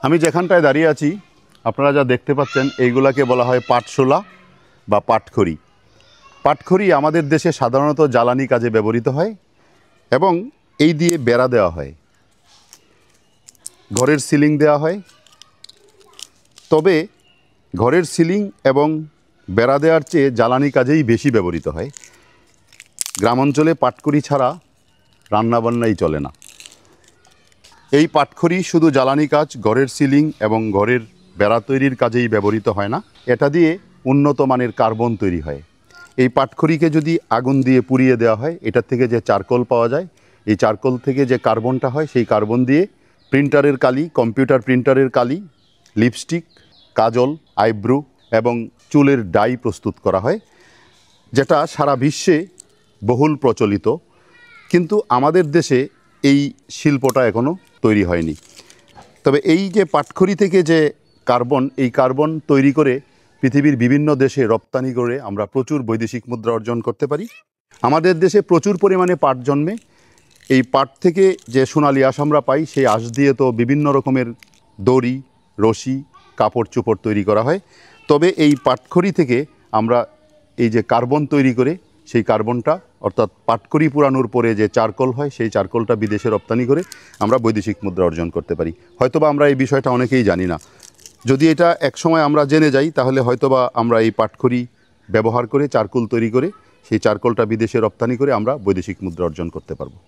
আমি যেখানটায় দাঁড়িয়ে আছি আপনারা যা দেখতে পাচ্ছেন এইগুলাকে বলা হয় পাটশোলা বা পাটখড়ি। পাটখড়ি আমাদের দেশে সাধারণত জ্বালানি কাজে ব্যবহৃত হয় এবং এই দিয়ে বেড়া দেওয়া হয়, ঘরের সিলিং দেওয়া হয়। তবে ঘরের সিলিং এবং বেড়া দেওয়ার চেয়ে জ্বালানি কাজেই বেশি ব্যবহৃত হয়। গ্রামাঞ্চলে পাটখড়ি ছাড়া রান্নাবান্নাই চলে না। এই পাটখড়ি শুধু জ্বালানি কাজ, ঘরের সিলিং এবং ঘরের বেড়া তৈরির কাজেই ব্যবহৃত হয় না, এটা দিয়ে উন্নত মানের কার্বন তৈরি হয়। এই পাটখড়িকে যদি আগুন দিয়ে পুড়িয়ে দেওয়া হয়, এটার থেকে যে চারকোল পাওয়া যায়, এই চারকোল থেকে যে কার্বনটা হয়, সেই কার্বন দিয়ে প্রিন্টারের কালি, কম্পিউটার প্রিন্টারের কালি, লিপস্টিক, কাজল, আইব্রু এবং চুলের ডাই প্রস্তুত করা হয়, যেটা সারা বিশ্বে বহুল প্রচলিত। কিন্তু আমাদের দেশে এই শিল্পটা এখনও তৈরি হয়নি। তবে এই যে পাটখড়ি থেকে যে কার্বন, এই কার্বন তৈরি করে পৃথিবীর বিভিন্ন দেশে রপ্তানি করে আমরা প্রচুর বৈদেশিক মুদ্রা অর্জন করতে পারি। আমাদের দেশে প্রচুর পরিমাণে পাট জন্মে। এই পাট থেকে যে সোনালি আঁশ আমরা পাই, সেই আঁশ দিয়ে তো বিভিন্ন রকমের দড়ি, রশি, কাপড় চোপড় তৈরি করা হয়। তবে এই পাটখড়ি থেকে আমরা এই যে কার্বন তৈরি করে, সেই কার্বনটা অর্থাৎ পাটখড়ি পুরানোর পরে যে চারকোল হয়, সেই চারকোলটা বিদেশে রপ্তানি করে আমরা বৈদেশিক মুদ্রা অর্জন করতে পারি। হয়তোবা আমরা এই বিষয়টা অনেকেই জানি না। যদি এটা একসময় আমরা জেনে যাই, তাহলে হয়তোবা আমরা এই পাটখড়ি ব্যবহার করে চারকোল তৈরি করে সেই চারকোলটা বিদেশে রপ্তানি করে আমরা বৈদেশিক মুদ্রা অর্জন করতে পারবো।